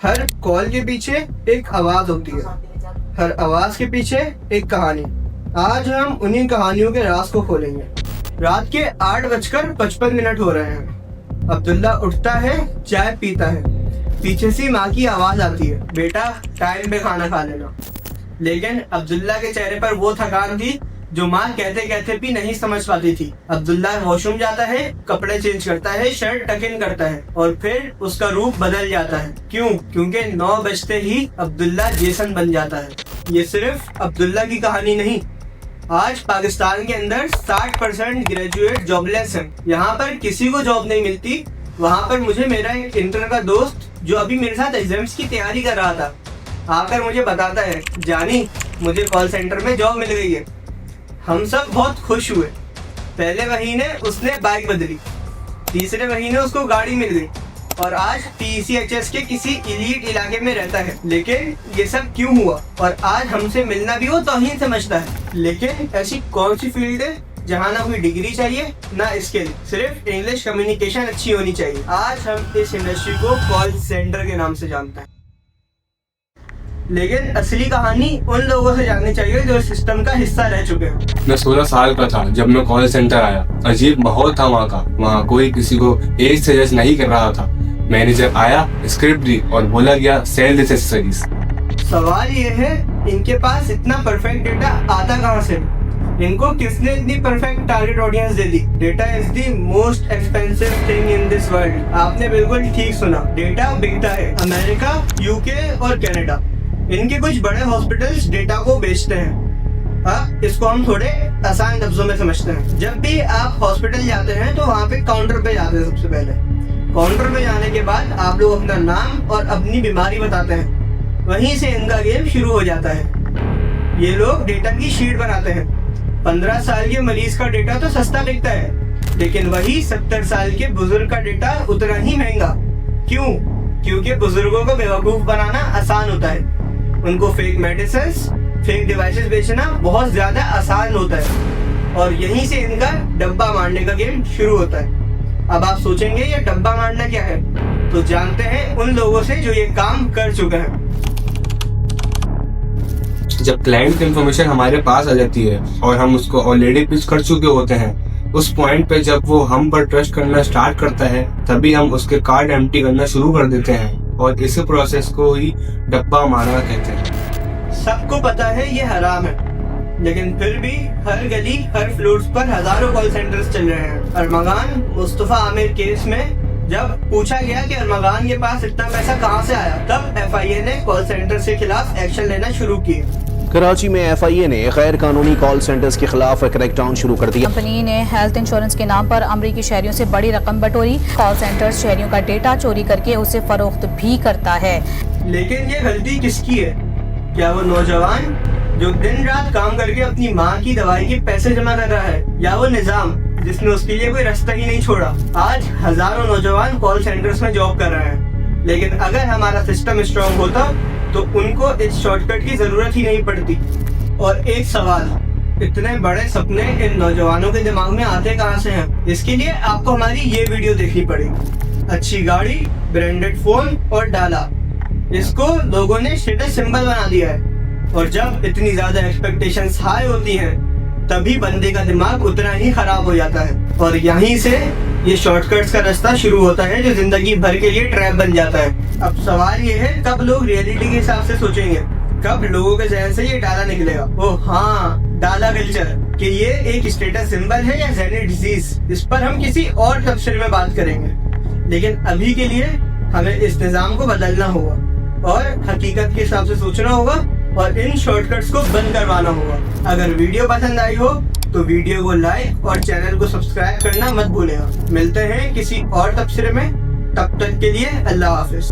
हर call के पीछे एक आवाज होती है, हर आवाज के पीछे एक कहानी। आज हम उन्हीं कहानियों के राज को खोलेंगे। रात के 8:55 हो रहे हैं। अब्दुल्ला उठता है, चाय पीता है। पीछे से माँ की आवाज आती है, बेटा टाइम पे खाना खा लेना। लेकिन अब्दुल्ला के चेहरे पर वो थकान थी जो माँ कहते कहते भी नहीं समझ पाती थी। अब्दुल्ला वॉशरूम जाता है, कपड़े चेंज करता है, शर्ट टक इन करता है और फिर उसका रूप बदल जाता है। क्यों? क्योंकि 9 बजते ही अब्दुल्ला जेसन बन जाता है। ये सिर्फ अब्दुल्ला की कहानी नहीं। आज पाकिस्तान के अंदर 60% ग्रेजुएट जॉबलेस हैं। यहाँ पर किसी को जॉब नहीं मिलती। वहाँ पर मुझे मेरा एक इंटर का दोस्त जो अभी मेरे साथ एग्जाम्स की तैयारी कर रहा था आकर मुझे बताता है, जानी मुझे कॉल सेंटर में जॉब मिल गई है। हम सब बहुत खुश हुए। पहले महीने उसने बाइक बदली, तीसरे महीने उसको गाड़ी मिल गई और आज PCHS के किसी इलीट इलाके में रहता है। लेकिन ये सब क्यों हुआ? और आज हमसे मिलना भी वो तौहीन समझता है। लेकिन ऐसी कौन सी फील्ड है जहाँ ना कोई डिग्री चाहिए ना स्किल, सिर्फ इंग्लिश कम्युनिकेशन अच्छी होनी चाहिए। आज हम इस इंडस्ट्री को कॉल सेंटर के नाम से जानते हैं। लेकिन असली कहानी उन लोगों से जाननी चाहिए जो सिस्टम का हिस्सा रह चुके हैं। मैं 16 साल का था जब मैं कॉल सेंटर आया। अजीब माहौल था वहाँ का। वहाँ कोई किसी को एज से जज नहीं कर रहा था। मैनेजर आया, स्क्रिप्ट दी और बोला गया सेल दिस एक्सेसरीज। सवाल ये है, इनके पास इतना परफेक्ट डेटा आता कहाँ से? इनको किसने इतनी perfect target audience they the? Data is the most expensive thing in this world. आपने बिल्कुल ठीक सुना, डेटा बिकता है। अमेरिका, यूके और कनाडा, इनके कुछ बड़े हॉस्पिटल्स डेटा को बेचते हैं। इसको हम थोड़े आसान लफ्जों में समझते हैं। जब भी आप हॉस्पिटल जाते हैं तो वहाँ पे काउंटर पे जाते हैं। सबसे पहले काउंटर पे जाने के बाद आप लोग अपना नाम और अपनी बीमारी बताते हैं। वहीं से इनका गेम शुरू हो जाता है। ये लोग डेटा की शीट बनाते हैं। 15 साल के मरीज का डेटा तो सस्ता बिकता है, लेकिन वही 70 साल के बुजुर्ग का डेटा उतना ही महंगा। क्यों? क्योंकि बुजुर्गों को बेवकूफ बनाना आसान होता है। उनको फेक मेडिसिन्स, फेक डिवाइसेस बेचना बहुत ज्यादा आसान होता है और यहीं से इनका डब्बा मारने का गेम शुरू होता है। अब आप सोचेंगे ये डब्बा मारना क्या है? तो जानते हैं उन लोगों से जो ये काम कर चुके हैं। जब क्लाइंट की इंफॉर्मेशन हमारे पास आ जाती है और हम उसको ऑलरेडी पिच कर चुके होते हैं, उस पॉइंट पे जब वो हम पर ट्रस्ट करना स्टार्ट करता है, तभी हम उसके कार्ड एम्प्टी करना शुरू कर देते हैं और इस प्रोसेस को ही डब्बा मारना कहते हैं। सबको पता है ये हराम है, लेकिन फिर भी हर गली हर फ्लोर्स पर हजारों कॉल सेंटर्स चल रहे हैं। अरमगान मुस्तफा आमिर केस में जब पूछा गया कि अरमगान के पास इतना पैसा कहां से आया, तब FIA ने कॉल सेंटर के खिलाफ एक्शन लेना शुरू किया। कराची में FIA ने गैर कानूनी कॉल सेंटर्स के खिलाफ क्रैकडाउन शुरू कर दिया। कंपनी ने हेल्थ इंश्योरेंस के नाम पर अमरीकी शहरियों से बड़ी रकम बटोरी। कॉल सेंटर्स शहरियों का डेटा चोरी करके उसे फरोख्त भी करता है। लेकिन ये गलती किसकी है? क्या वो नौजवान जो दिन रात काम करके अपनी माँ की दवाई के पैसे जमा कर रहा है, या वो निजाम जिसने उसके लिए कोई रास्ता ही नहीं छोड़ा? आज हजारों नौजवान कॉल सेंटर्स में जॉब कर रहे हैं, लेकिन अगर हमारा सिस्टम स्ट्रांग होता तो उनको इस शॉर्टकट की जरूरत ही नहीं पड़ती। और एक सवाल, इतने बड़े सपने इन नौजवानों के दिमाग में आते कहाँ से हैं? इसके लिए आपको हमारी ये वीडियो देखनी पड़ेगी। अच्छी गाड़ी, ब्रांडेड फोन और डाला, इसको लोगों ने स्टेटस सिंबल बना दिया है। और जब इतनी ज्यादा एक्सपेक्टेशंस हाई होती हैं, तभी बंदे का दिमाग उतना ही खराब हो जाता है और यहीं से ये शॉर्टकट्स का रास्ता शुरू होता है जो जिंदगी भर के लिए ट्रैप बन जाता है। अब सवाल ये है, कब लोग रियलिटी के हिसाब से सोचेंगे? कब लोगों के जहन से ये डाला निकलेगा? ओह हाँ, डाला कल्चर, कि ये एक स्टेटस सिंबल है या ज़हनी डिजीज? इस पर हम किसी और तबसरे में बात करेंगे। लेकिन अभी के लिए हमें इस निजाम को बदलना होगा और हकीकत के हिसाब से सोचना होगा और इन शॉर्टकट्स को बंद करवाना होगा। अगर वीडियो पसंद आई हो तो वीडियो को लाइक और चैनल को सब्सक्राइब करना मत भूलिएगा। मिलते हैं किसी और तबसरे में, तब तक के लिए अल्लाह हाफिज।